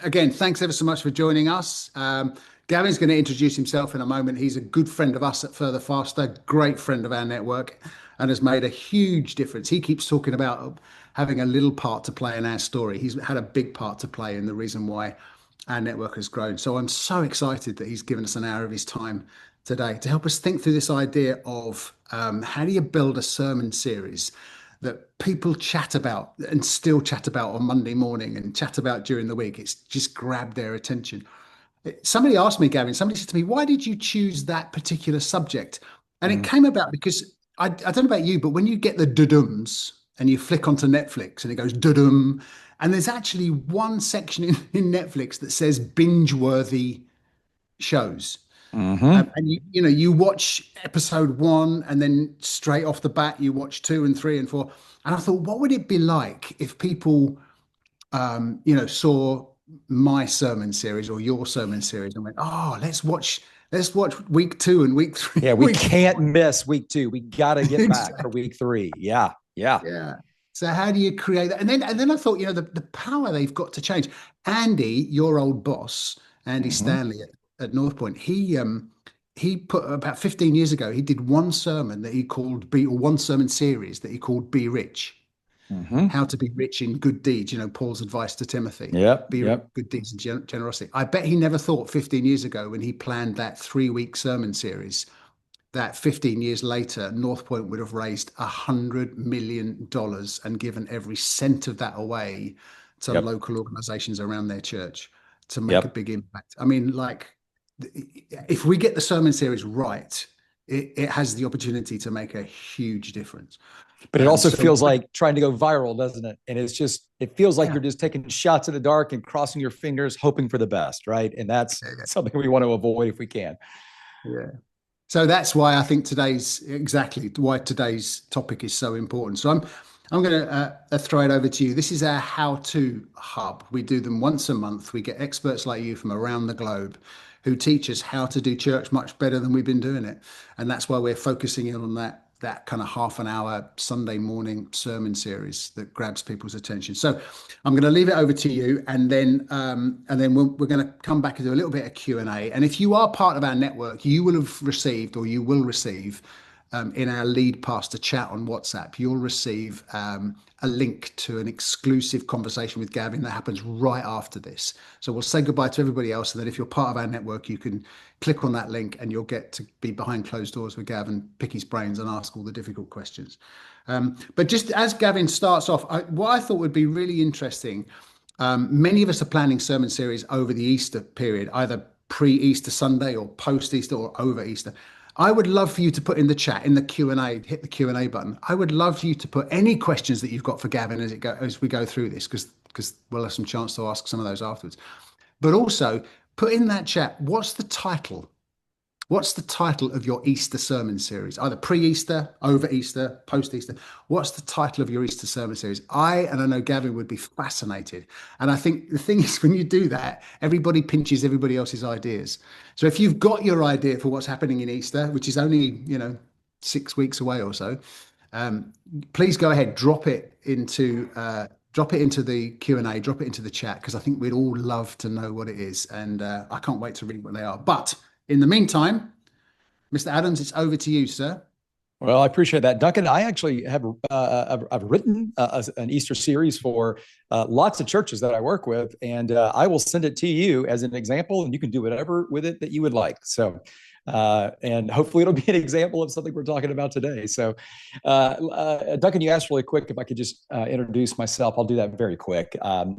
Again, thanks ever so much for joining us. Gavin's going to introduce himself in a moment. He's a good friend of us at Further Faster, great friend of our network, and has made a huge difference. He keeps talking about having a little part to play in our story. He's had a big part to play in the reason why our network has grown. So I'm so excited that he's given us an hour of his time today to help us think through this idea of how do you build a sermon series that people chat about and still chat about on Monday morning and chat about during the week. It's just grabbed their attention. Somebody asked me, Gavin, somebody said to me, why did you choose that particular subject? And it Mm. came about because I don't know about you, but when you get the dudums and you flick onto Netflix and it goes dudum, and there's actually one section in Netflix that says binge-worthy shows. Hmm. And you watch episode one, and then straight off the bat you watch two and three and four. And I thought, what would it be like if people, saw my sermon series or your sermon series and went, oh, let's watch week two and week three, Yeah, we week can't miss week 2. We got to get back for exactly, week 3. Yeah, yeah. yeah. So how do you create that? And then I thought, the power they've got to change. Andy, your old boss, Andy Hmm. Stanley at North Point, he put about 15 years ago, he did one sermon that he called or one sermon series that he called Be Rich. Hmm. How to be rich in good deeds, Paul's advice to Timothy. Yep, Be rich yep, in good deeds and generosity. I bet he never thought 15 years ago when he planned that 3-week sermon series that 15 years later, North Point would have raised $100 million and given every cent of that away to yep, local organizations around their church to make a yep. big impact. I mean, like, if we get the sermon series right, it has the opportunity to make a huge difference. But it also So, feels like trying to go viral, doesn't it? And it feels like yeah, you're just taking shots in the dark and crossing your fingers, hoping for the best, right? And that's yeah, something we want to avoid if we can. yeah. So that's why I think exactly why today's topic is so important. So I'm going to throw it over to you. This is our how-to hub. We do them once a month. We get experts like you from around the globe who teach us how to do church much better than we've been doing it. And that's why we're focusing in on that kind of half an hour Sunday morning sermon series that grabs people's attention. So I'm going to leave it over to you, and then we're going to come back and do a little bit of Q&A. And if you are part of our network, you will have received, or you will receive, in our lead pastor chat on WhatsApp, you'll receive a link to an exclusive conversation with Gavin that happens right after this. So we'll say goodbye to everybody else, and then if you're part of our network, you can click on that link and you'll get to be behind closed doors with Gavin, pick his brains and ask all the difficult questions. But just as Gavin starts off, what I thought would be really interesting, many of us are planning sermon series over the Easter period, either pre-Easter Sunday or post-Easter or over Easter. I would love for you to put in the chat, in the Q&A, hit the Q&A button. I would love for you to put any questions that you've got for Gavin as we go through this, because we'll have some chance to ask some of those afterwards. But also put in that chat, what's the title? What's the title of your Easter sermon series? Either pre-Easter, over Easter, post-Easter. What's the title of your Easter sermon series? And I know Gavin would be fascinated. And I think the thing is, when you do that, everybody pinches everybody else's ideas. So if you've got your idea for what's happening in Easter, which is only, 6 weeks away or so, um, please go ahead, drop it into the Q&A, drop it into the chat, because I think we'd all love to know what it is. And I can't wait to read what they are. But in the meantime, Mr. Adams, it's over to you, sir. Well, I appreciate that, Duncan. I actually have I've written an Easter series for lots of churches that I work with, and I will send it to you as an example, and you can do whatever with it that you would like. So, and hopefully, it'll be an example of something we're talking about today. So, Duncan, you asked really quick if I could just introduce myself. I'll do that very quick. My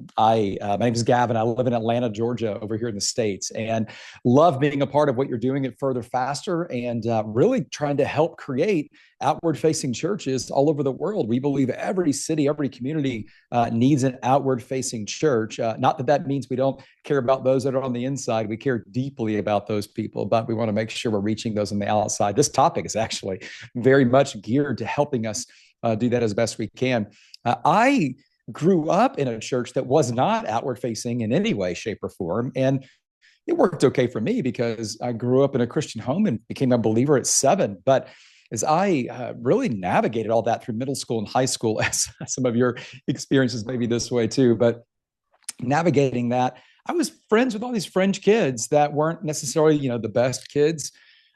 name is Gavin. I live in Atlanta, Georgia, over here in the States, and love being a part of what you're doing at Further Faster, and really trying to help create outward facing churches all over the world. We believe every city, every community needs an outward facing church. Not that that means we don't care about those that are on the inside. We care deeply about those people, but we want to make sure we're reaching those on the outside. This topic is actually very much geared to helping us do that as best we can. I grew up in a church that was not outward facing in any way, shape, or form. And it worked okay for me because I grew up in a Christian home and became a believer at 7. But as I really navigated all that through middle school and high school, as some of your experiences may be this way too, but navigating that, I was friends with all these fringe kids that weren't necessarily, the best kids.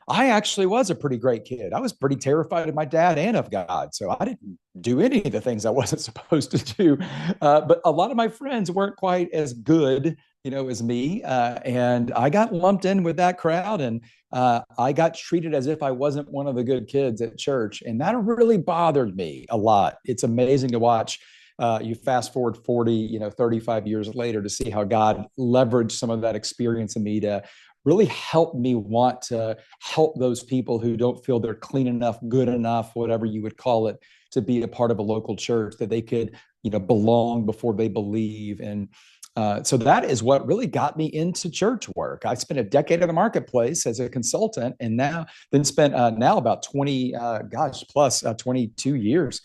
I actually was a pretty great kid. I was pretty terrified of my dad and of God. So I didn't do any of the things I wasn't supposed to do. But a lot of my friends weren't quite as good, as me. And I got lumped in with that crowd, and I got treated as if I wasn't one of the good kids at church. And that really bothered me a lot. It's amazing to watch. You fast forward 40, 35 years later to see how God leveraged some of that experience in me to really help me want to help those people who don't feel they're clean enough, good enough, whatever you would call it, to be a part of a local church, that they could, belong before they believe. And so that is what really got me into church work. I spent a decade in the marketplace as a consultant, and then spent now about 20, plus 22 years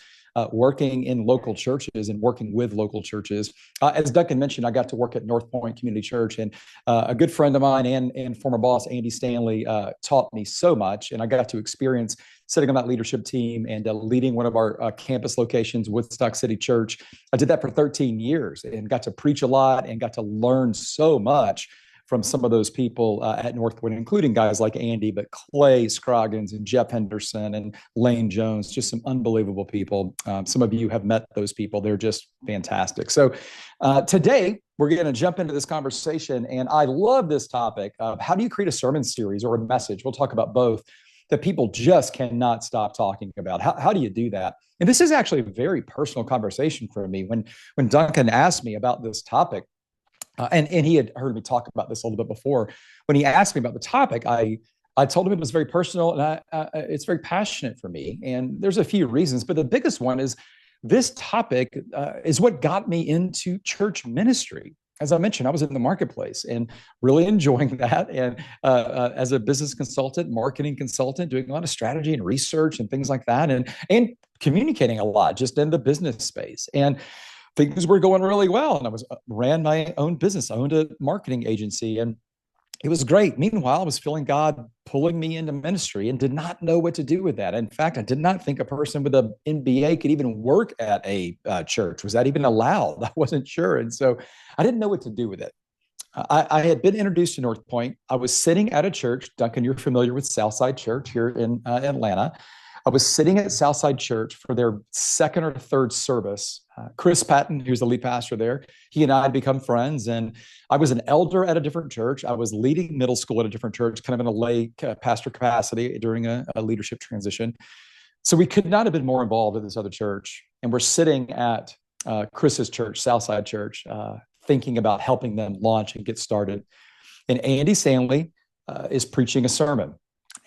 working in local churches and working with local churches. As Duncan mentioned, I got to work at North Point Community Church, and a good friend of mine and former boss, Andy Stanley, taught me so much. And I got to experience sitting on that leadership team and leading one of our campus locations, Woodstock City Church. I did that for 13 years and got to preach a lot and got to learn so much from some of those people at Northwood, including guys like Andy, but Clay Scroggins and Jeff Henderson and Lane Jones, just some unbelievable people. Some of you have met those people. They're just fantastic. So today, we're going to jump into this conversation, and I love this topic of how do you create a sermon series or a message? We'll talk about both that people just cannot stop talking about. How do you do that? And this is actually a very personal conversation for me. When Duncan asked me about this topic, and he had heard me talk about this a little bit before. When he asked me about the topic, I told him it was very personal, and it's very passionate for me. And there's a few reasons, but the biggest one is this topic is what got me into church ministry. As I mentioned, I was in the marketplace and really enjoying that. And as a business consultant, marketing consultant, doing a lot of strategy and research and things like that, and communicating a lot just in the business space. And things were going really well. And I ran my own business, I owned a marketing agency, and it was great. Meanwhile, I was feeling God pulling me into ministry and did not know what to do with that. In fact, I did not think a person with an MBA could even work at a church. Was that even allowed? I wasn't sure. And so I didn't know what to do with it. I had been introduced to North Point. I was sitting at a church. Duncan, you're familiar with Southside Church here in Atlanta. I was sitting at Southside Church for their second or third service. Chris Patton, who's the lead pastor there, he and I had become friends. And I was an elder at a different church. I was leading middle school at a different church, kind of in a lay pastor capacity during a leadership transition. So we could not have been more involved in this other church. And we're sitting at Chris's church, Southside Church, thinking about helping them launch and get started. And Andy Stanley is preaching a sermon.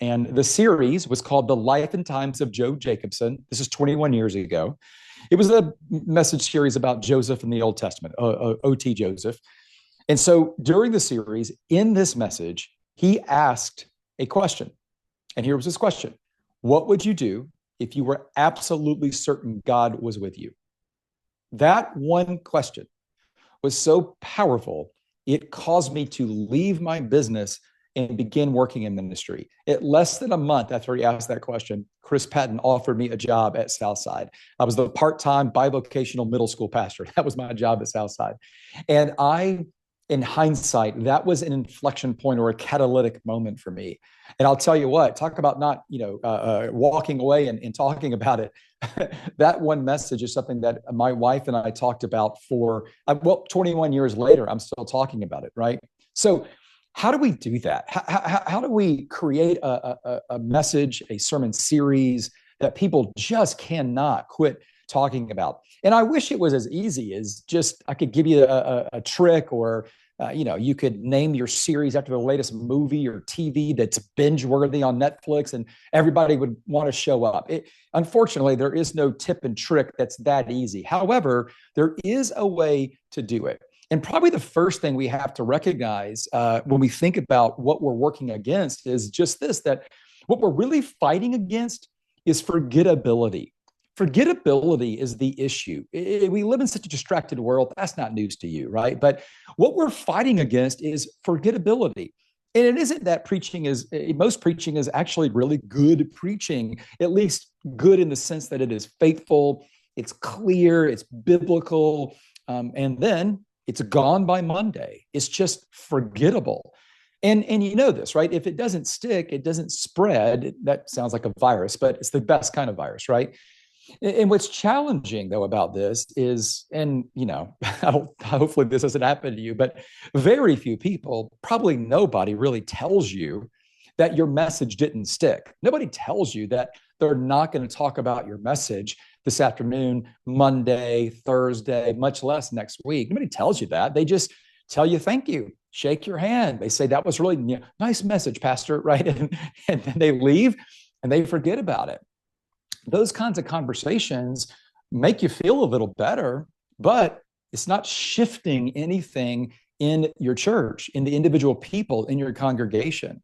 And the series was called The Life and Times of Joe Jacobson. This is 21 years ago. It was a message series about Joseph in the Old Testament, O.T. Joseph. And so during the series, in this message, he asked a question. And here was his question. What would you do if you were absolutely certain God was with you? That one question was so powerful, it caused me to leave my business and begin working in ministry. At less than a month after he asked that question, Chris Patton offered me a job at Southside. I was the part-time bivocational middle school pastor. That was my job at Southside. And in hindsight, that was an inflection point or a catalytic moment for me. And I'll tell you what, talk about not, walking away and talking about it. That one message is something that my wife and I talked about for, 21 years later, I'm still talking about it, right? So how do we do that? How do we create a message, a sermon series that people just cannot quit talking about? And I wish it was as easy as just I could give you a trick, or you could name your series after the latest movie or TV that's binge worthy on Netflix, and everybody would want to show up. Unfortunately, there is no tip and trick that's that easy. However, there is a way to do it. And probably the first thing we have to recognize when we think about what we're working against is just this, that what we're really fighting against is forgettability. Forgettability is the issue. We live in such a distracted world. That's not news to you, right? But what we're fighting against is forgettability. And it isn't that most preaching is actually really good preaching, at least good in the sense that it is faithful, it's clear, it's biblical. And then It's gone by Monday. It's just forgettable. And you know this, right? If it doesn't stick, it doesn't spread. That sounds like a virus, but it's the best kind of virus, right? And what's challenging though about this is, and hopefully this doesn't happen to you, but very few people, probably nobody really tells you that your message didn't stick. Nobody tells you that they're not going to talk about your message this afternoon, Monday, Thursday, much less next week. Nobody tells you that. They just tell you thank you, shake your hand. They say that was really nice message, Pastor, right? And then they leave and they forget about it. Those kinds of conversations make you feel a little better, but it's not shifting anything in your church, in the individual people in your congregation.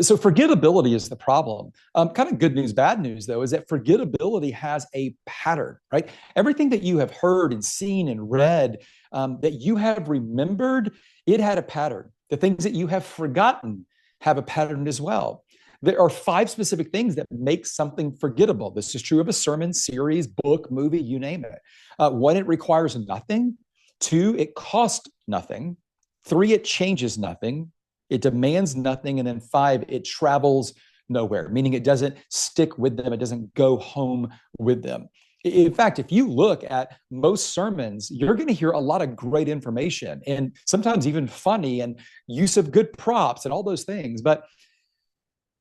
So forgettability is the problem. Kind of good news, bad news, though, is that forgettability has a pattern, right? Everything that you have heard and seen and read that you have remembered, it had a pattern. The things that you have forgotten have a pattern as well. There are 5 specific things that make something forgettable. This is true of a sermon, series, book, movie, you name it. 1, it requires nothing. 2, it costs nothing. 3, it changes nothing. It demands nothing. And then 5, it travels nowhere, meaning it doesn't stick with them. It doesn't go home with them. In fact, if you look at most sermons, you're going to hear a lot of great information and sometimes even funny and use of good props and all those things. But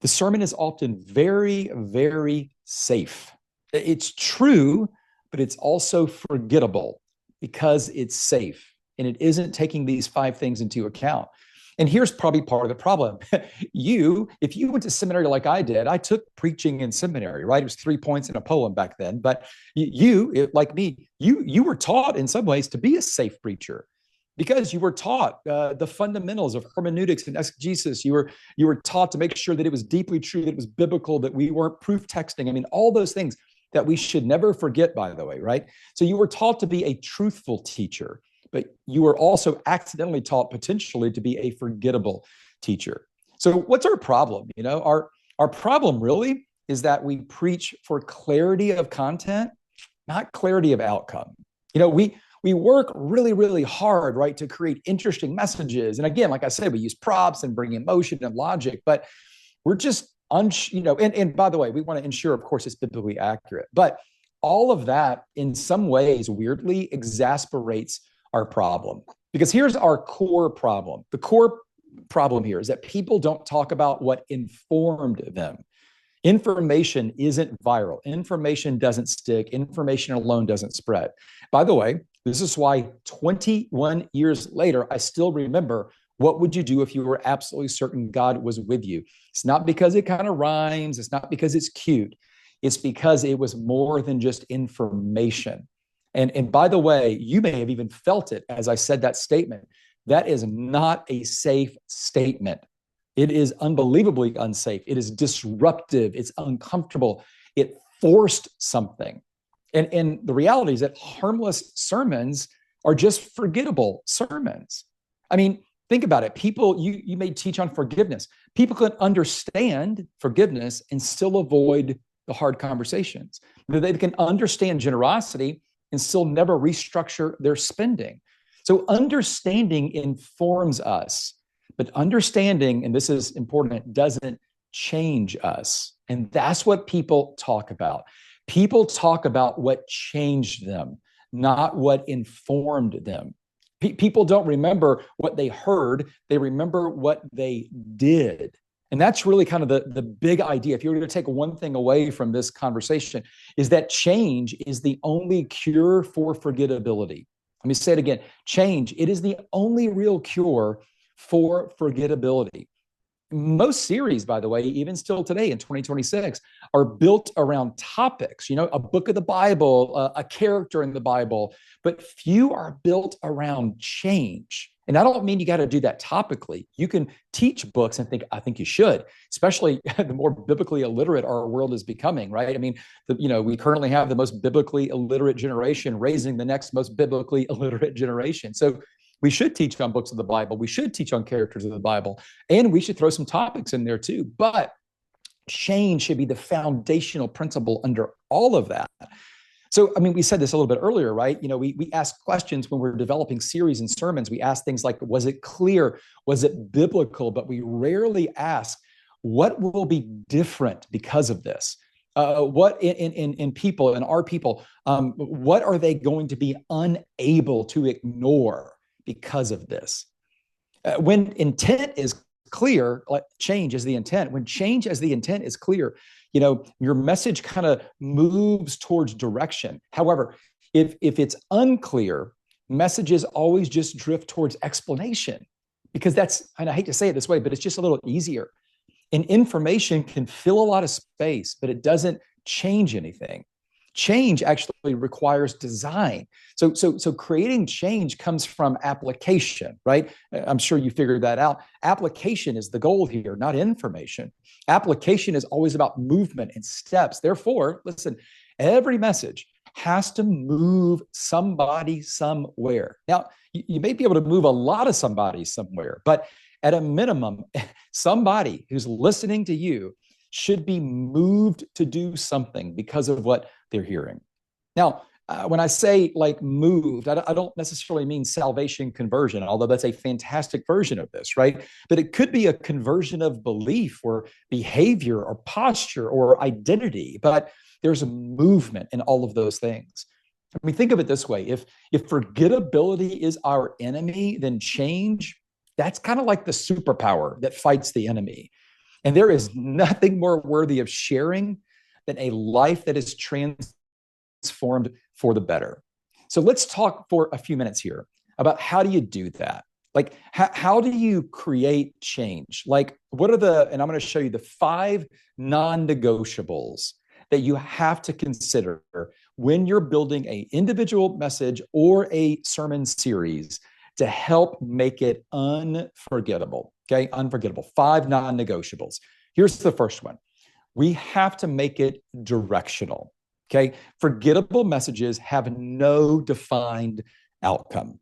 the sermon is often very, very safe. It's true, but it's also forgettable because it's safe and it isn't taking these 5 things into account. And here's probably part of the problem. If you went to seminary like I did, I took preaching in seminary, right? It was 3 points in a poem back then. But like me, you were taught in some ways to be a safe preacher because you were taught the fundamentals of hermeneutics and exegesis. You were taught to make sure that it was deeply true, that it was biblical, that we weren't proof texting. I mean, all those things that we should never forget, by the way, right? So you were taught to be a truthful teacher, but you were also accidentally taught potentially to be a forgettable teacher. So what's our problem? Our problem really is that we preach for clarity of content, not clarity of outcome. We work really, really hard, right, to create interesting messages. And again, like I said, we use props and bring emotion and logic, but we're just, and by the way, we want to ensure, of course, it's biblically accurate. But all of that, in some ways, weirdly exasperates our problem. Because here's our core problem. The core problem here is that people don't talk about what informed them. Information isn't viral. Information doesn't stick. Information alone doesn't spread. By the way, this is why 21 years later, I still remember, what would you do if you were absolutely certain God was with you? It's not because it kind of rhymes. It's not because it's cute. It's because it was more than just information. And by the way, you may have even felt it as I said that statement. That is not a safe statement. It is unbelievably unsafe. It is disruptive. It's uncomfortable. It forced something. And the reality is that harmless sermons are just forgettable sermons. I mean, think about it. People, you may teach on forgiveness. People can understand forgiveness and still avoid the hard conversations. They can understand generosity and still never restructure their spending. So understanding informs us, but understanding, and this is important, doesn't change us. And that's what people talk about. People talk about what changed them, not what informed them. People don't remember what they heard, they remember what they did. And that's really kind of the big idea. If you were going to take one thing away from this conversation, is that change is the only cure for forgettability. Let me say it again. Change, it is the only real cure for forgettability. Most series, by the way, even still today in 2026, are built around topics, a book of the Bible, a character in the Bible, but few are built around change. And I don't mean you got to do that topically. You can teach books and I think you should, especially the more biblically illiterate our world is becoming, right? I mean, we currently have the most biblically illiterate generation raising the next most biblically illiterate generation. So we should teach on books of the Bible. We should teach on characters of the Bible, and we should throw some topics in there too. But change should be the foundational principle under all of that. So, I mean, we said this a little bit earlier, right? We ask questions when we're developing series and sermons. We ask things like, was it clear? Was it biblical? But we rarely ask, what will be different because of this? What in people, in our people, what are they going to be unable to ignore because of this? When intent is clear, like change is the intent. When change as the intent is clear, your message kind of moves towards direction. However, if it's unclear, messages always just drift towards explanation, because and I hate to say it this way, but it's just a little easier. And information can fill a lot of space, but it doesn't change anything. Change actually requires design. So creating change comes from application, right? I'm sure you figured that out. Application is the goal here, not information. Application is always about movement and steps. Therefore, listen, every message has to move somebody somewhere. Now, you may be able to move a lot of somebody somewhere, but at a minimum, somebody who's listening to you should be moved to do something because of what they're hearing. Now, when I say like moved, I don't necessarily mean salvation conversion, although that's a fantastic version of this, right? But it could be a conversion of belief or behavior or posture or identity, but there's a movement in all of those things. I mean, think of it this way. If forgettability is our enemy, then change, that's kind of like the superpower that fights the enemy. And there is nothing more worthy of sharing than a life that is transformed for the better. So let's talk for a few minutes here about how do you do that? Like, how do you create change? Like, what are and I'm going to show you the 5 non-negotiables that you have to consider when you're building an individual message or a sermon series to help make it unforgettable. Okay, unforgettable. 5 non-negotiables. Here's the first one. We have to make it directional. Okay, forgettable messages have no defined outcome.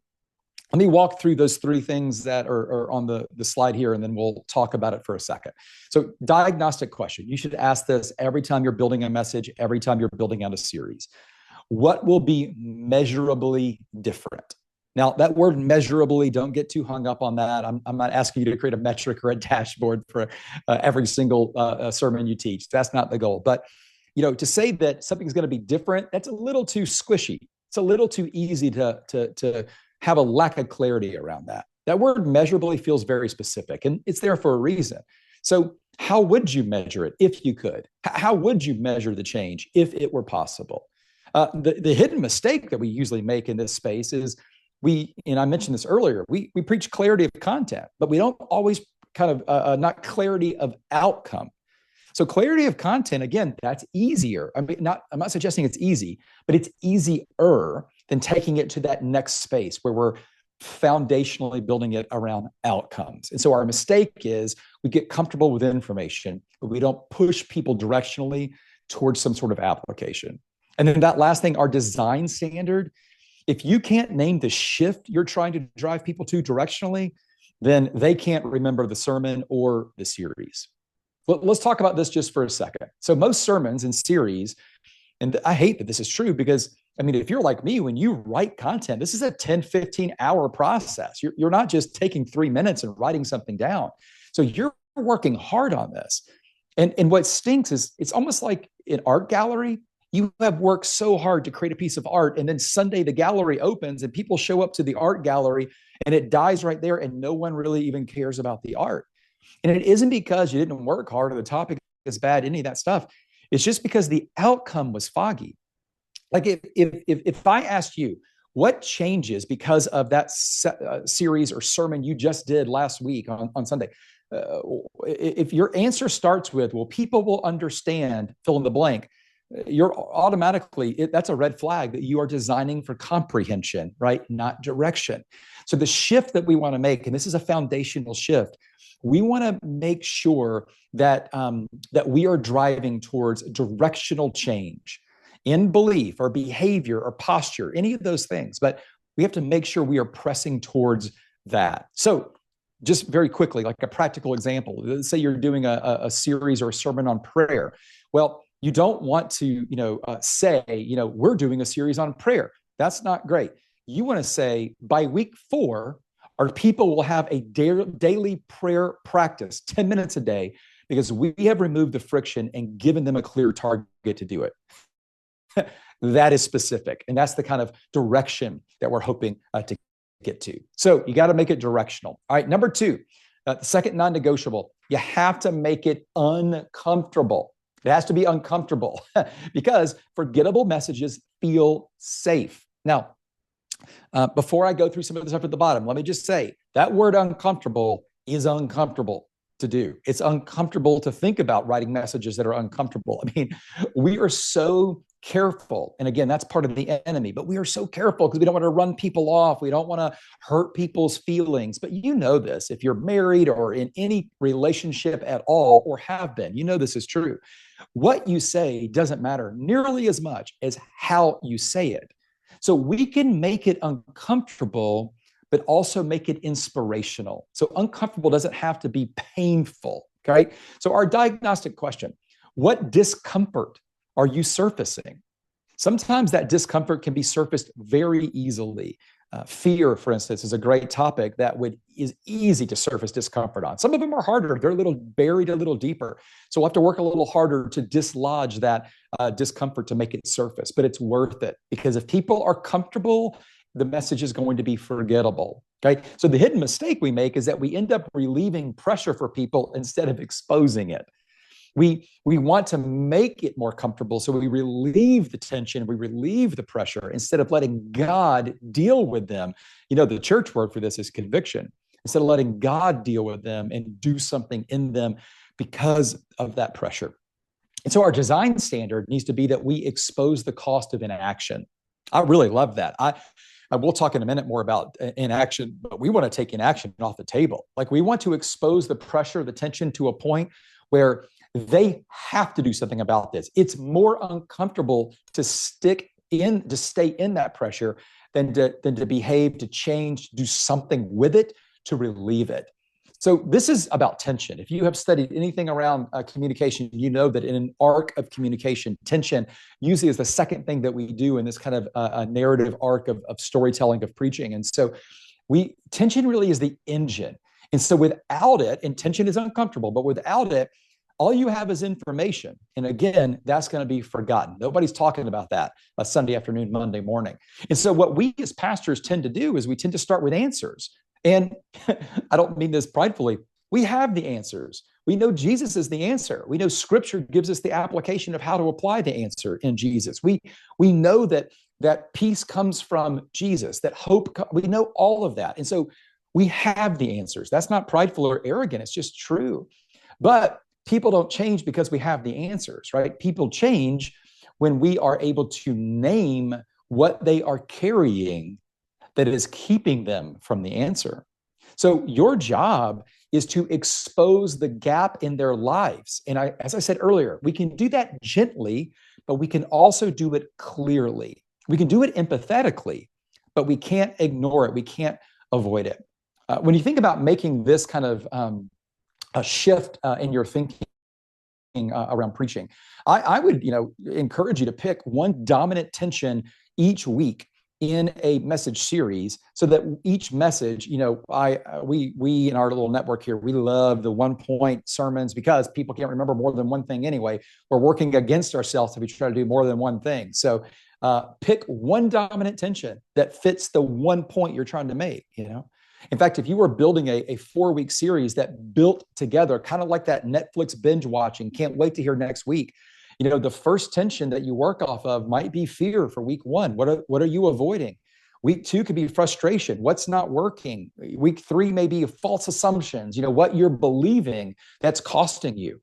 Let me walk through those 3 things that are on the slide here, and then we'll talk about it for a second. So, diagnostic question. You should ask this every time you're building a message, every time you're building out a series. What will be measurably different? Now, that word measurably, don't get too hung up on that. I'm not asking you to create a metric or a dashboard for every single sermon you teach. That's not the goal. But, to say that something's going to be different, that's a little too squishy. It's a little too easy to have a lack of clarity around that. That word measurably feels very specific, and it's there for a reason. So how would you measure it if you could? How would you measure the change if it were possible? The hidden mistake that we usually make in this space is and I mentioned this earlier, we preach clarity of content, but we don't always kind of, not clarity of outcome. So clarity of content, again, that's easier. I'm not suggesting it's easy, but it's easier than taking it to that next space where we're foundationally building it around outcomes. And so our mistake is we get comfortable with information, but we don't push people directionally towards some sort of application. And then that last thing, our design standard, if you can't name the shift you're trying to drive people to directionally, then they can't remember the sermon or the series. Let's talk about this just for a second. So most sermons and series, and I hate that this is true because, I mean, if you're like me, when you write content, this is a 10, 15-hour process. You're not just taking 3 minutes and writing something down. So you're working hard on this. And what stinks is it's almost like an art gallery. You have worked so hard to create a piece of art, and then Sunday the gallery opens and people show up to the art gallery and it dies right there and no one really even cares about the art. And it isn't because you didn't work hard or the topic is bad, any of that stuff. It's just because the outcome was foggy. Like if I asked you what changes because of that series or sermon you just did last week on Sunday, if your answer starts with, well, people will understand, fill in the blank, you're automatically, that's a red flag that you are designing for comprehension, right? Not direction. So the shift that we want to make, and this is a foundational shift, we want to make sure that that we are driving towards directional change in belief or behavior or posture, any of those things. But we have to make sure we are pressing towards that. So just very quickly, like a practical example, let's say you're doing a series or a sermon on prayer. Well, You don't want to, say, we're doing a series on prayer. That's not great. You want to say by week 4, our people will have a daily prayer practice, 10 minutes a day, because we have removed the friction and given them a clear target to do it. That is specific. And that's the kind of direction that we're hoping to get to. So you got to make it directional. All right. Number 2, the second non-negotiable, you have to make it uncomfortable. It has to be uncomfortable because forgettable messages feel safe. Now, before I go through some of the stuff at the bottom, let me just say that word uncomfortable is uncomfortable to do. It's uncomfortable to think about writing messages that are uncomfortable. I mean, we are so careful. And again, that's part of the enemy, but we are so careful because we don't want to run people off. We don't want to hurt people's feelings. But you know this, if you're married or in any relationship at all, or have been, you know this is true. What you say doesn't matter nearly as much as how you say it. So we can make it uncomfortable, but also make it inspirational. So uncomfortable doesn't have to be painful, okay? So our diagnostic question, what discomfort are you surfacing? Sometimes that discomfort can be surfaced very easily. Fear, for instance, is a great topic that is easy to surface discomfort on. Some of them are harder. They're buried a little deeper. So we'll have to work a little harder to dislodge that discomfort to make it surface, but it's worth it because if people are comfortable, the message is going to be forgettable. Okay. So the hidden mistake we make is that we end up relieving pressure for people instead of exposing it. We want to make it more comfortable. So we relieve the tension, we relieve the pressure instead of letting God deal with them. The church word for this is conviction. Instead of letting God deal with them and do something in them because of that pressure. And so our design standard needs to be that we expose the cost of inaction. I really love that. I will talk in a minute more about inaction, but we want to take inaction off the table. Like we want to expose the pressure, the tension to a point where they have to do something about this. It's more uncomfortable to stay in that pressure than to behave, to change, to do something with it, to relieve it. So this is about tension. If you have studied anything around communication, you know that in an arc of communication, tension usually is the second thing that we do in this kind of a narrative arc of storytelling, of preaching. And so tension really is the engine. And so without it, and tension is uncomfortable, but without it, all you have is information. And again, that's going to be forgotten. Nobody's talking about that a Sunday afternoon, Monday morning. And so what we as pastors tend to do is we tend to start with answers. And I don't mean this pridefully. We have the answers. We know Jesus is the answer. We know Scripture gives us the application of how to apply the answer in Jesus. We know that peace comes from Jesus, that hope, we know all of that. And so we have the answers. That's not prideful or arrogant. It's just true. But people don't change because we have the answers, right? People change when we are able to name what they are carrying that is keeping them from the answer. So your job is to expose the gap in their lives. And as I said earlier, we can do that gently, but we can also do it clearly. We can do it empathetically, but we can't ignore it. We can't avoid it. When you think about making this kind of a shift in your thinking around preaching, I would encourage you to pick one dominant tension each week in a message series, so that each message, we in our little network here, we love the 1-point sermons because people can't remember more than one thing anyway. We're working against ourselves if we try to do more than one thing. So pick one dominant tension that fits the 1 point you're trying to make. In fact, if you were building a 4-week series that built together, kind of like that Netflix binge watching, can't wait to hear next week. The first tension that you work off of might be fear for week 1. What are you avoiding? Week 2 could be frustration. What's not working? Week 3 may be false assumptions, what you're believing that's costing you.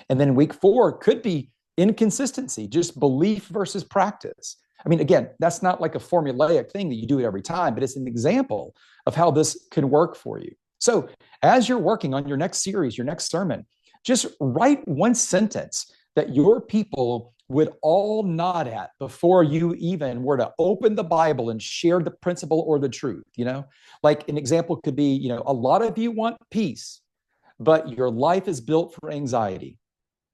And then week 4 could be inconsistency, just belief versus practice. I mean, again, that's not like a formulaic thing that you do it every time, but it's an example of how this can work for you. So as you're working on your next series, your next sermon, just write one sentence that your people would all nod at before you even were to open the Bible and share the principle or the truth. Like an example could be, a lot of you want peace, but your life is built for anxiety.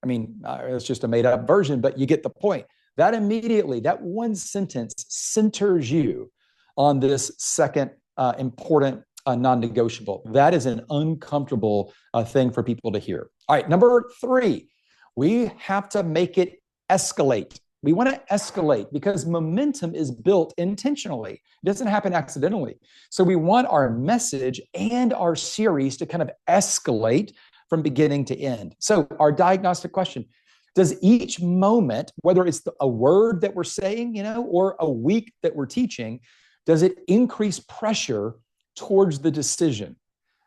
I mean, it's just a made up version, but you get the point. That immediately, that one sentence centers you on this second important non-negotiable. That is an uncomfortable thing for people to hear. All right, number 3, we have to make it escalate. We want to escalate because momentum is built intentionally. It doesn't happen accidentally. So we want our message and our series to kind of escalate from beginning to end. So our diagnostic question, does each moment, whether it's a word that we're saying, or a week that we're teaching, does it increase pressure towards the decision?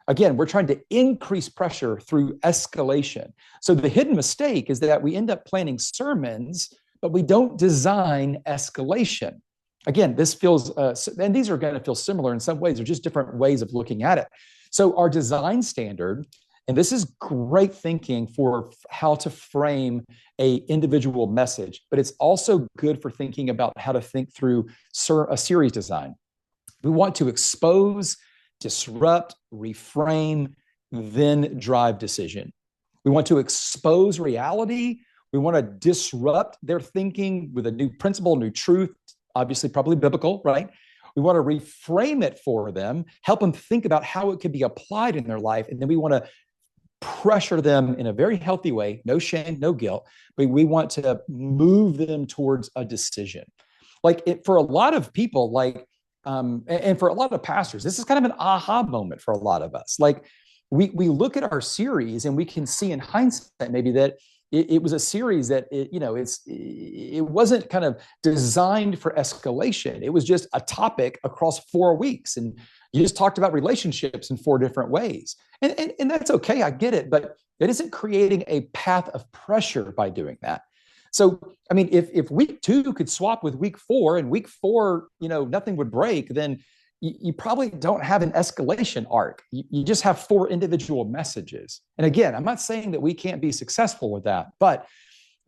Again, we're trying to increase pressure through escalation. So the hidden mistake is that we end up planning sermons, but we don't design escalation. Again, this feels, and these are going to feel similar in some ways. They're just different ways of looking at it. So our design standard, and this is great thinking for how to frame an individual message, but it's also good for thinking about how to think through a series design. We want to expose, disrupt, reframe, then drive decision. We want to expose reality. We want to disrupt their thinking with a new principle, new truth, obviously probably biblical, right? We want to reframe it for them, help them think about how it could be applied in their life. And then we want to pressure them in a very healthy way, no shame, no guilt, but we want to move them towards a decision. For a lot of people, and for a lot of pastors, this is kind of an aha moment for a lot of us. We look at our series and we can see in hindsight maybe that it was a series that it wasn't kind of designed for escalation. It was just a topic across 4 weeks, and you just talked about relationships in 4 different ways, and that's okay. I get it, but it isn't creating a path of pressure by doing that. So, I mean, if week 2 could swap with week 4, and week 4, nothing would break, then you probably don't have an escalation arc. You just have 4 individual messages. And again, I'm not saying that we can't be successful with that, but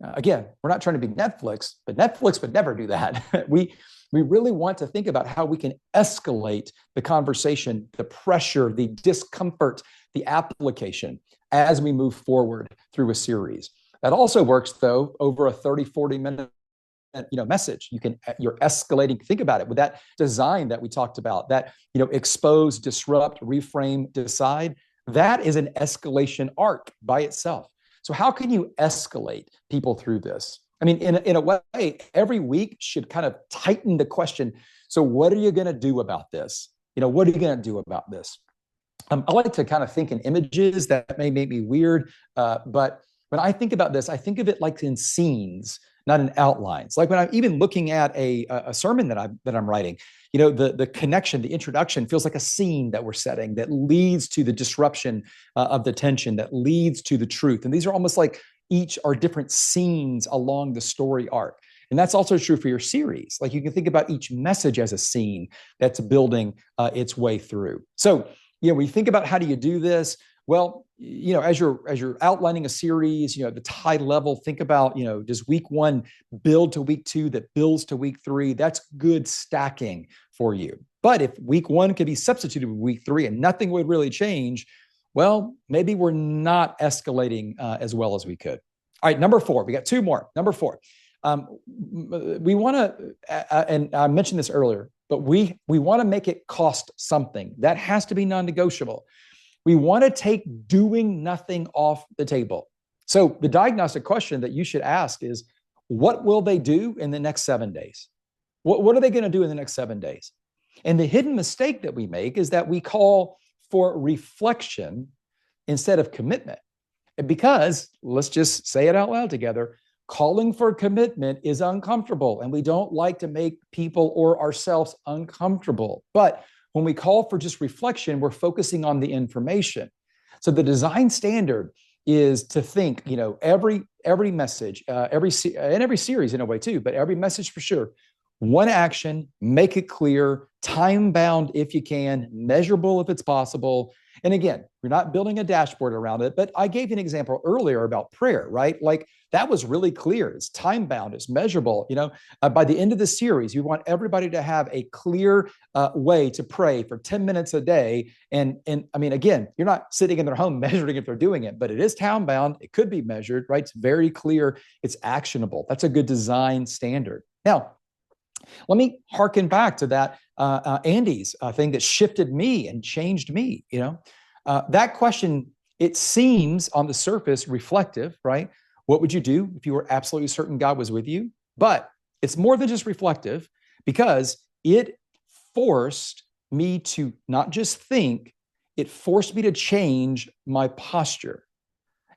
again, we're not trying to be Netflix, but Netflix would never do that. We really want to think about how we can escalate the conversation, the pressure, the discomfort, the application as we move forward through a series. That also works, though, over a 30, 40-minute message. You're escalating. Think about it with that design that we talked about, that expose, disrupt, reframe, decide. That is an escalation arc by itself. So how can you escalate people through this? I mean, in a way, every week should kind of tighten the question. So what are you going to do about this? What are you going to do about this? I like to kind of think in images. That may make me weird, but when I think about this, I think of it like in scenes, not in outlines. Like when I'm even looking at a sermon that I'm writing, the connection, the introduction feels like a scene that we're setting that leads to the disruption of the tension, that leads to the truth. And these are almost like each are different scenes along the story arc. And that's also true for your series. Like you can think about each message as a scene that's building its way through. So, when you think about how do you do this? Well, as you're outlining a series, at the high level, think about, does week 1 build to week 2 that builds to week 3? That's good stacking for you. But if week 1 could be substituted with week 3 and nothing would really change, well, maybe we're not escalating as well as we could. All right, number 4, we got 2 more. Number 4, we want to, and I mentioned this earlier, but we want to make it cost something. That has to be non-negotiable. We want to take doing nothing off the table. So the diagnostic question that you should ask is, what will they do in the next 7 days? What are they going to do in the next 7 days? And the hidden mistake that we make is that we call for reflection instead of commitment. Because, let's just say it out loud together, calling for commitment is uncomfortable, and we don't like to make people or ourselves uncomfortable. But when we call for just reflection, we're focusing on the information. So the design standard is to think, every message, every series in a way too, but every message for sure. One action, make it clear, time bound if you can, measurable if it's possible. And again, you're not building a dashboard around it, but I gave you an example earlier about prayer, right? Like that was really clear. It's time bound, it's measurable. By the end of the series, you want everybody to have a clear way to pray for 10 minutes a day. And I mean, again, you're not sitting in their home measuring if they're doing it, but it is time bound. It could be measured, right? It's very clear. It's actionable. That's a good design standard. Now, let me harken back to that Andy's thing that shifted me and changed me. That question, it seems on the surface reflective, right? What would you do if you were absolutely certain God was with you? But it's more than just reflective, because it forced me to not just think, it forced me to change my posture.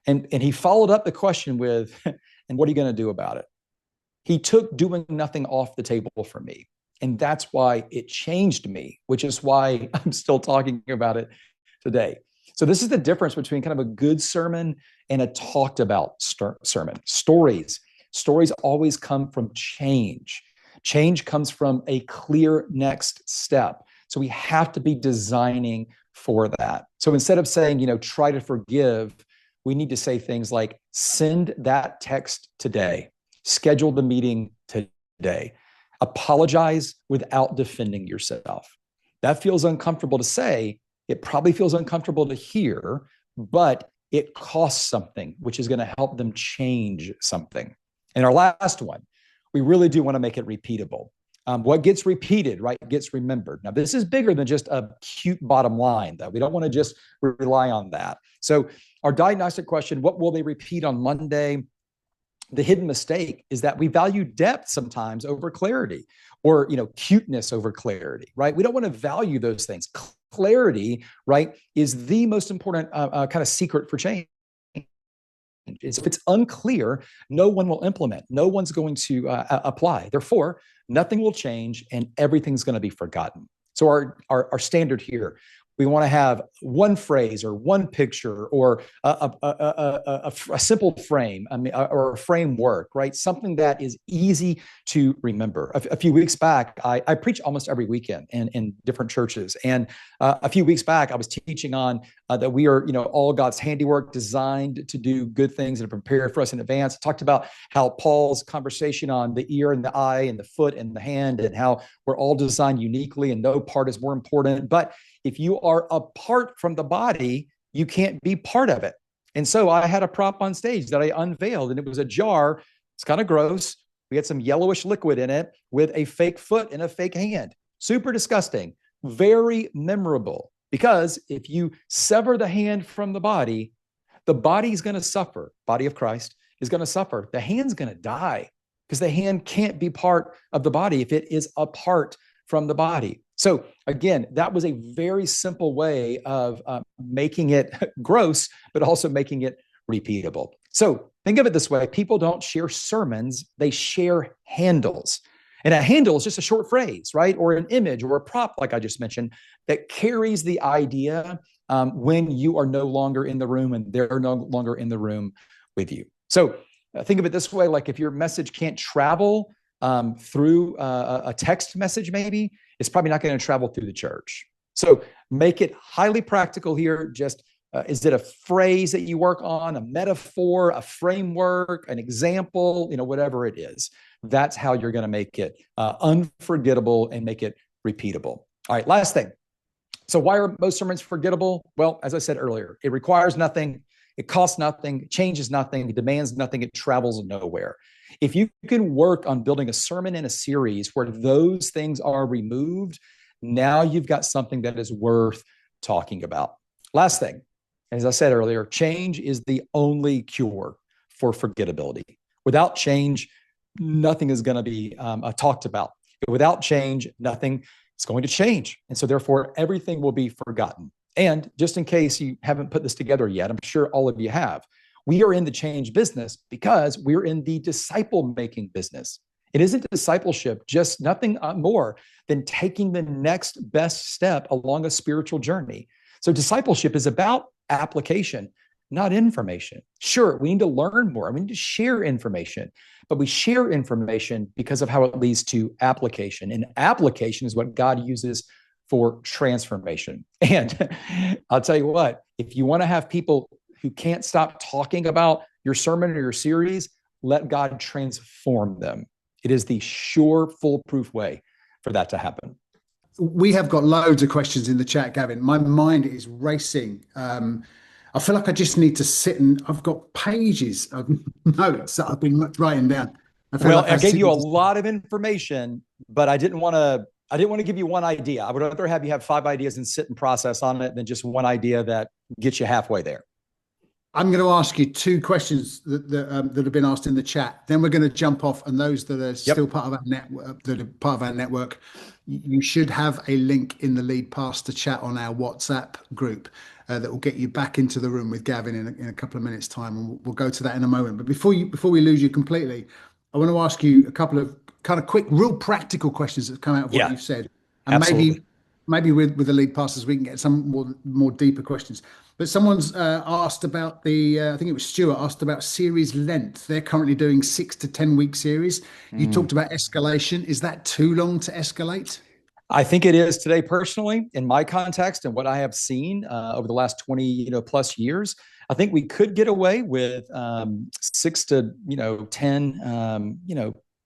And he followed up the question with, and what are you going to do about it? He took doing nothing off the table for me. And that's why it changed me, which is why I'm still talking about it today. So this is the difference between kind of a good sermon and a talked about sermon. Stories always come from change. Change comes from a clear next step. So we have to be designing for that. So instead of saying, try to forgive, we need to say things like, send that text today. Schedule the meeting today. Apologize without defending yourself. That feels uncomfortable to say. It probably feels uncomfortable to hear, but it costs something, which is going to help them change something. And our last one, we really do want to make it repeatable. What gets repeated, right, gets remembered. Now, this is bigger than just a cute bottom line, though. We don't want to just rely on that. So our diagnostic question, what will they repeat on Monday? The hidden mistake is that we value depth sometimes over clarity, or cuteness over clarity, right? We don't want to value those things. Clarity, right, is the most important kind of secret for change. If it's unclear, no one will implement. No one's going to apply. Therefore, nothing will change and everything's going to be forgotten. So our standard here, we want to have one phrase or one picture or a simple frame, or a framework, right? Something that is easy to remember. A few weeks back, I preach almost every weekend in different churches. And a few weeks back, I was teaching on that we are, all God's handiwork, designed to do good things and to prepare for us in advance. I talked about how Paul's conversation on the ear and the eye and the foot and the hand, and how we're all designed uniquely and no part is more important. But if you are apart from the body, you can't be part of it. And so I had a prop on stage that I unveiled, and it was a jar. It's kind of gross. We had some yellowish liquid in it with a fake foot and a fake hand. Super disgusting, very memorable, because if you sever the hand from the body's going to suffer. Body of Christ is going to suffer. The hand's going to die, because the hand can't be part of the body if it is apart from the body. So again, that was a very simple way of making it gross, but also making it repeatable. So think of it this way. People don't share sermons, they share handles. And a handle is just a short phrase, right? Or an image or a prop, like I just mentioned, that carries the idea when you are no longer in the room and they're no longer in the room with you. So think of it this way. Like if your message can't travel through a text message, maybe it's probably not going to travel through the church. So make it highly practical here. Just is it a phrase that you work on, a metaphor, a framework, an example, whatever it is. That's how you're going to make it unforgettable and make it repeatable. All right, last thing. So why are most sermons forgettable? Well, as I said earlier, it requires nothing. It costs nothing, it changes nothing, it demands nothing, it travels nowhere. If you can work on building a sermon in a series where those things are removed, now you've got something that is worth talking about. Last thing, as I said earlier, change is the only cure for forgettability. Without change, nothing is going to be talked about. Without change, nothing is going to change. And so therefore, everything will be forgotten. And just in case you haven't put this together yet, I'm sure all of you have, we are in the change business because we're in the disciple-making business. It isn't discipleship, just nothing more than taking the next best step along a spiritual journey. So discipleship is about application, not information. Sure, we need to learn more. We need to share information, but we share information because of how it leads to application. And application is what God uses for transformation. And I'll tell you what, if you want to have people who can't stop talking about your sermon or your series, let God transform them. It is the sure, foolproof way for that to happen. We have got loads of questions in the chat, Gavin. My mind is racing. I feel like I just need to sit and I've got pages of notes that I've been writing down. I gave you a lot of information, but I didn't want to give you one idea. I would rather have you have 5 ideas and sit and process on it than just one idea that gets you halfway there. I'm going to ask you 2 questions that have been asked in the chat. Then we're going to jump off, and those that are still part of our network, you should have a link in the lead pastor chat on our WhatsApp group that will get you back into the room with Gavin in a couple of minutes' time, and we'll go to that in a moment. But before we lose you completely, I want to ask you a couple of kind of quick, real practical questions that come out of what you've said, and absolutely. maybe with the lead pastors we can get some more deeper questions. But someone's asked about I think it was Stuart asked about series length. They're currently doing 6 to 10 week series. You talked about escalation. Is that too long to escalate? I think it is today, personally, in my context and what I have seen over the last 20 plus years. I think we could get away with 6 to 10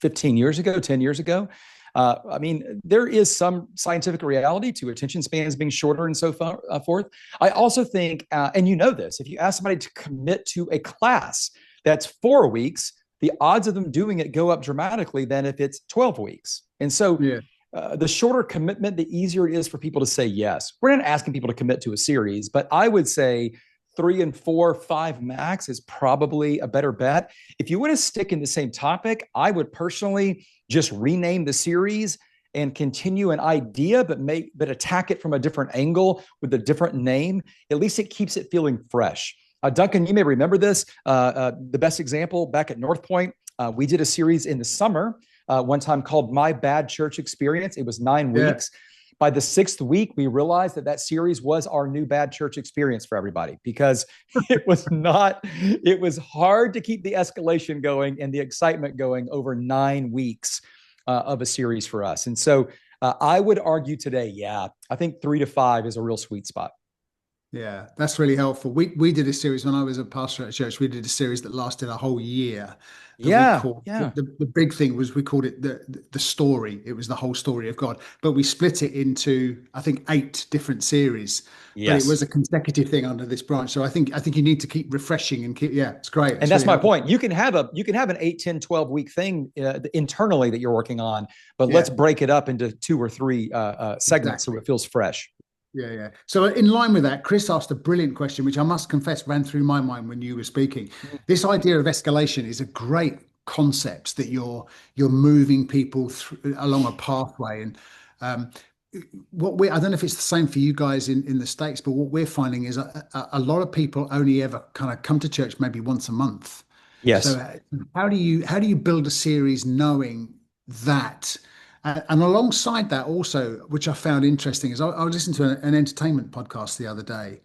15 years ago, 10 years ago. I mean, there is some scientific reality to attention spans being shorter and so forth. I also think, and you know this, if you ask somebody to commit to a class that's 4 weeks, the odds of them doing it go up dramatically than if it's 12 weeks. And so the shorter commitment, the easier it is for people to say yes. We're not asking people to commit to a series, but I would say 3 and 4, 5 max is probably a better bet. If you want to stick in the same topic, I would personally just rename the series and continue an idea, but attack it from a different angle with a different name. At least it keeps it feeling fresh. Duncan, you may remember this. The best example back at North Point, we did a series in the summer one time called My Bad Church Experience. It was 9 weeks. By the 6th week, we realized that series was our new bad church experience for everybody, because it was hard to keep the escalation going and the excitement going over 9 weeks of a series for us. And so I would argue today, I think 3 to 5 is a real sweet spot. Yeah, that's really helpful. We did a series when I was a pastor at a church. We did a series that lasted a whole year. The big thing was we called it the story. It was the whole story of God. But we split it into, I think, 8 different series. Yes. But it was a consecutive thing under this branch. So I think you need to keep refreshing and it's great. And that's really my point. You can have an 8, 10, 12 week thing internally that you're working on, but let's break it up into 2 or 3 segments so it feels fresh. Yeah. So in line with that, Chris asked a brilliant question, which I must confess ran through my mind when you were speaking. This idea of escalation is a great concept, that you're moving people along a pathway. And I don't know if it's the same for you guys in the States, but what we're finding is a lot of people only ever kind of come to church maybe once a month. Yes. So how do you build a series knowing that? And alongside that also, which I found interesting, is I was listening to an entertainment podcast the other day,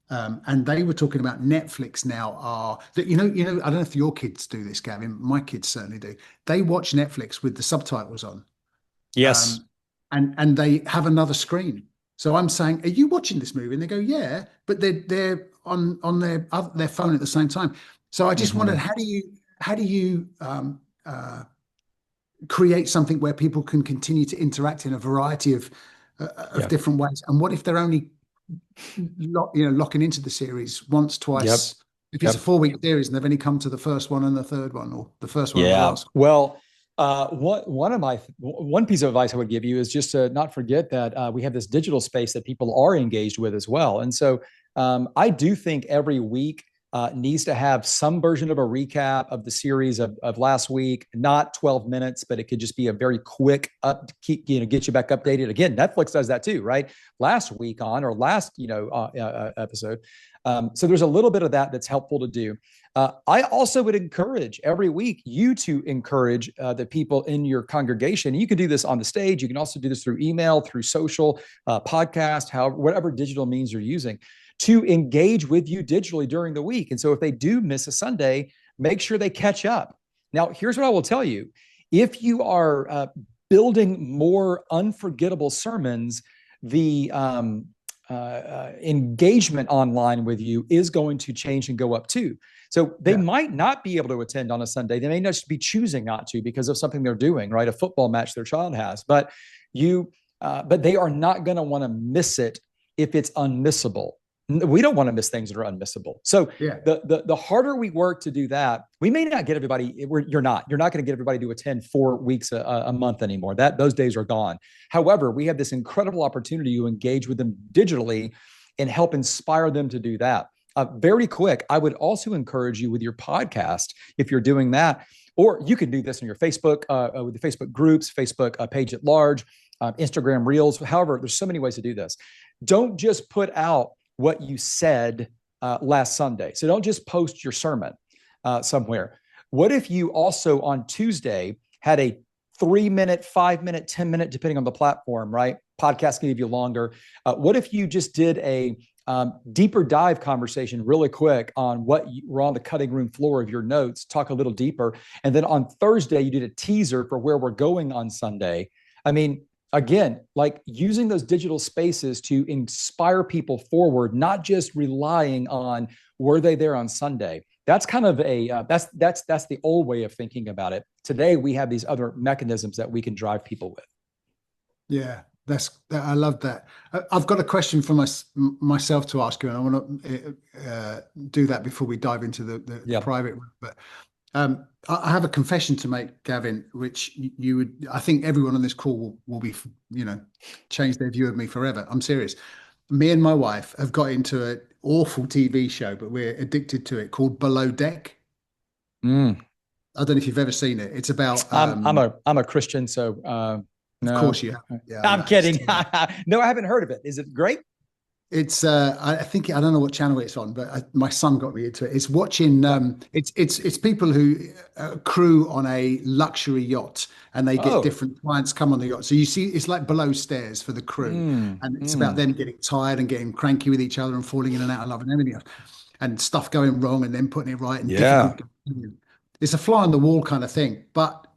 and they were talking about Netflix now I don't know if your kids do this, Gavin. My kids certainly do. They watch Netflix with the subtitles on. Yes. And they have another screen. So I'm saying, are you watching this movie? And they go, yeah, but they're on their phone at the same time. So I just wondered, how do you create something where people can continue to interact in a variety of different ways? And what if they're only locking into the series once, twice? If it's a 4-week series and they've only come to the first one and the third one, or the first one and the last one. Well, one piece of advice I would give you is just to not forget that we have this digital space that people are engaged with as well. And so I do think every week needs to have some version of a recap of the series of last week, not 12 minutes, but it could just be a very quick get you back updated. Again, Netflix does that too, right? Last episode. So there's a little bit of that's helpful to do. I also would encourage every week you to encourage the people in your congregation. You can do this on the stage. You can also do this through email, through social, podcast, whatever digital means you're using, to engage with you digitally during the week. And so if they do miss a Sunday, make sure they catch up. Now, here's what I will tell you. If you are building more unforgettable sermons, the engagement online with you is going to change and go up too. So they might not be able to attend on a Sunday. They may not just be choosing not to because of something they're doing, right? A football match their child has, but they are not going to want to miss it if it's unmissable. We don't want to miss things that are unmissable. So the harder we work to do that, we may not get everybody. You're not going to get everybody to attend 4 weeks a month anymore. Those days are gone. However, we have this incredible opportunity to engage with them digitally and help inspire them to do that. Very quick, I would also encourage you with your podcast, if you're doing that, or you can do this on your Facebook, with the Facebook groups, Facebook page at large, Instagram Reels. However, there's so many ways to do this. Don't just put out what you said last Sunday. So don't just post your sermon somewhere. What if you also on Tuesday had a 3-minute, 5-minute, 10-minute, depending on the platform, right? Podcast can give you longer. What if you just did a deeper dive conversation really quick on what were on the cutting room floor of your notes, talk a little deeper. And then on Thursday, you did a teaser for where we're going on Sunday. I mean, again, like using those digital spaces to inspire people forward, not just relying on were they there on Sunday. That's kind of that's the old way of thinking about it. Today, we have these other mechanisms that we can drive people with. Yeah, I love that. I've got a question for myself to ask you, and I want to do that before we dive into the private room. But I have a confession to make, Gavin, which I think everyone on this call will be, change their view of me forever. I'm serious. Me and my wife have got into an awful TV show, but we're addicted to it, called Below Deck. I don't know if you've ever seen it. It's about. I'm a Christian, so of course you have. Yeah, I'm kidding. No, I haven't heard of it. Is it great? It's I think I don't know what channel it's on, but my son got me into it. It's watching it's people who crew on a luxury yacht, and they get different clients come on the yacht. So you see it's like below stairs for the crew, and it's about them getting tired and getting cranky with each other and falling in and out of love and everything else, and stuff going wrong and then putting it right and difficult. It's a fly on the wall kind of thing. But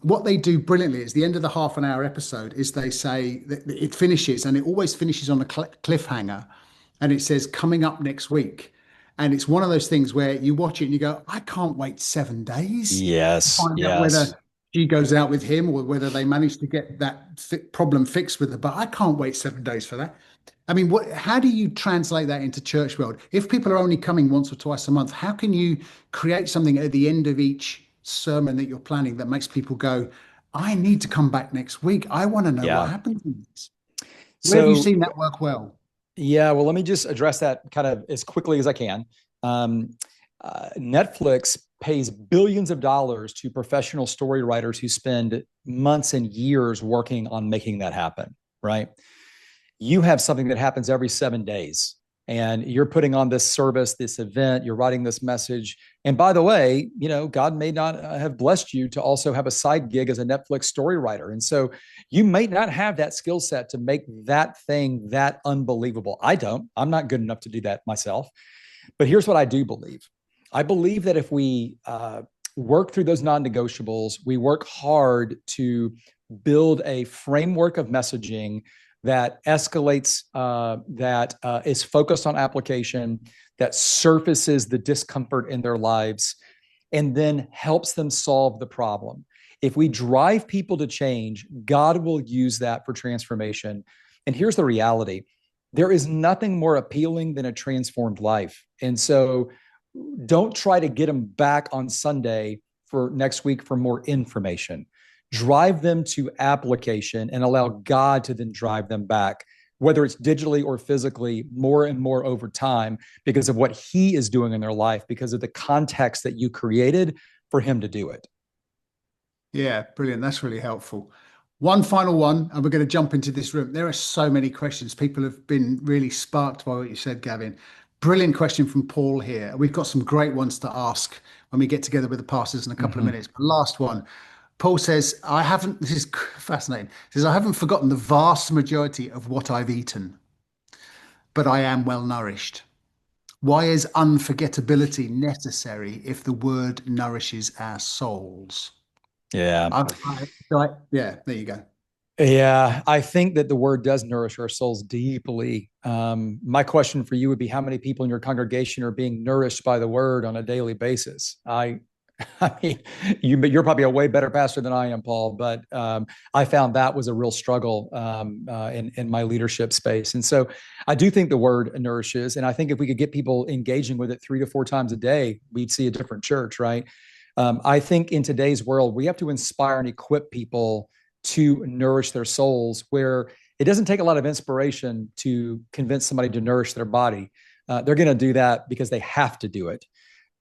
what they do brilliantly is the end of the half an hour episode is they say that it finishes, and it always finishes on a cliffhanger, and it says coming up next week. And it's one of those things where you watch it and you go, I can't wait 7 days. Yes. To find out whether she goes out with him or whether they manage to get that problem fixed with her. But I can't wait 7 days for that. I mean, how do you translate that into church world? If people are only coming once or twice a month, how can you create something at the end of each sermon that you're planning that makes people go, I need to come back next week. I want to know what happens in this. Where have you seen that work well? Yeah, well, let me just address that kind of as quickly as I can. Netflix pays billions of dollars to professional story writers who spend months and years working on making that happen, right? You have something that happens every 7 days, and you're putting on this service, this event, you're writing this message. And by the way, God may not have blessed you to also have a side gig as a Netflix story writer. And so you may not have that skill set to make that thing that unbelievable. I'm not good enough to do that myself. But here's what I do believe. I believe that if we work through those non-negotiables, we work hard to build a framework of messaging that escalates, that is focused on application, that surfaces the discomfort in their lives, and then helps them solve the problem. If we drive people to change, God will use that for transformation. And here's the reality. There is nothing more appealing than a transformed life. And so don't try to get them back on Sunday for next week for more information. Drive them to application and allow God to then drive them back, whether it's digitally or physically, more and more over time because of what He is doing in their life, because of the context that you created for Him to do it. Yeah, brilliant. That's really helpful. One final one, and we're going to jump into this room. There are so many questions. People have been really sparked by what you said, Gavin. Brilliant question from Paul here. We've got some great ones to ask when we get together with the pastors in a couple of minutes. But last one. Paul says, this is fascinating. He says, I haven't forgotten the vast majority of what I've eaten. but I am well nourished. Why is unforgettability necessary if the word nourishes our souls? Yeah. Yeah, there you go. Yeah, I think that the word does nourish our souls deeply. My question for you would be, how many people in your congregation are being nourished by the word on a daily basis? I mean, you're probably a way better pastor than I am, Paul, but I found that was a real struggle in my leadership space. And so I do think the word nourishes. And I think if we could get people engaging with it 3 to 4 times a day, we'd see a different church, right? I think in today's world, we have to inspire and equip people to nourish their souls, where it doesn't take a lot of inspiration to convince somebody to nourish their body. They're going to do that because they have to do it.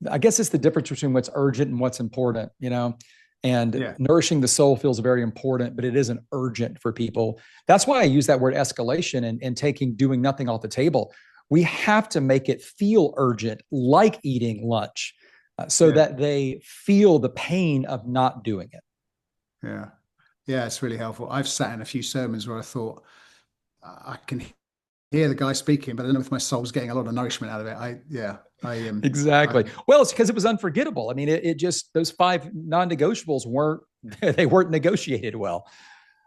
I guess it's the difference between what's urgent and what's important, you know? And Yeah. nourishing the soul feels very important, but it isn't urgent for people. That's why I use that word escalation and taking doing nothing off the table. We have to make it feel urgent, like eating lunch, so Yeah. that they feel the pain of not doing it. Yeah. Yeah, it's really helpful. I've sat in a few sermons where I thought I can hear the guy speaking, but I don't know if my soul's getting a lot of nourishment out of it. I Exactly. Well, it's because it was unforgettable. I mean, it just, those five non-negotiables weren't they weren't negotiated well.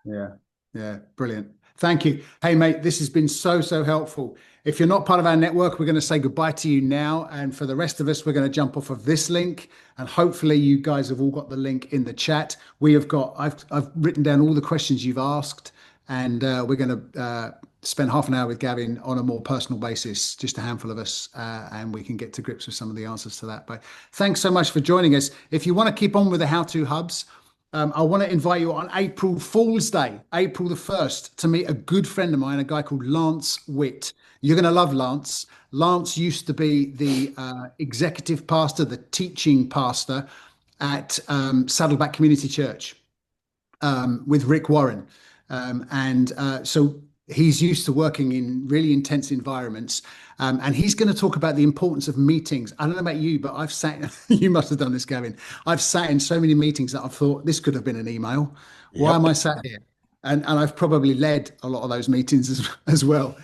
Yeah. Yeah. Brilliant. Thank you. Hey, mate, this has been so helpful. If you're not part of our network, we're going to say goodbye to you now. And for the rest of us, we're going to jump off of this link. And hopefully you guys have all got the link in the chat. I've written down all the questions you've asked, and we're going to spend half an hour with Gavin on a more personal basis, just a handful of us, and we can get to grips with some of the answers to that. But thanks so much for joining us. If you want to keep on with the how-to hubs, I want to invite you on April Fool's Day, April the 1st, to meet a good friend of mine, a guy called Lance Witt. You're going to love Lance. Lance used to be the executive pastor, the teaching pastor at Saddleback Community Church with Rick Warren. So he's used to working in really intense environments. And he's going to talk about the importance of meetings. I don't know about you, but I've sat, you must have done this, Gavin. I've sat in so many meetings that I've thought this could have been an email. Why am Yep. I sat here? And I've probably led a lot of those meetings as well.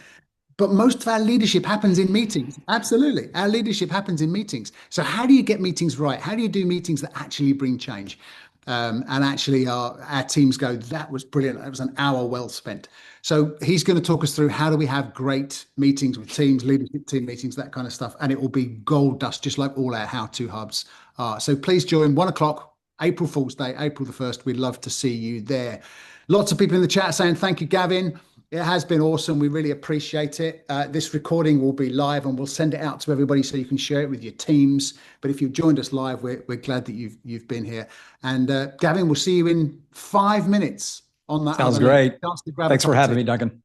But most of our leadership happens in meetings. Absolutely. Our leadership happens in meetings. So how do you get meetings right? How do you do meetings that actually bring change? And actually our teams go, that was brilliant. That was an hour well spent. So he's going to talk us through how do we have great meetings with teams, leadership team meetings, that kind of stuff. And it will be gold dust, just like all our how-to hubs are. So please join 1 o'clock, April Fool's Day, April the 1st. We'd love to see you there. Lots of people in the chat saying, thank you, Gavin. It has been awesome. We really appreciate it. This recording will be live and we'll send it out to everybody so you can share it with your teams. But if you've joined us live, we're glad that you've been here. And Gavin, we'll see you in 5 minutes on that Sounds other link. great. Chance to grab a Thanks cup for of having tea. me, Duncan.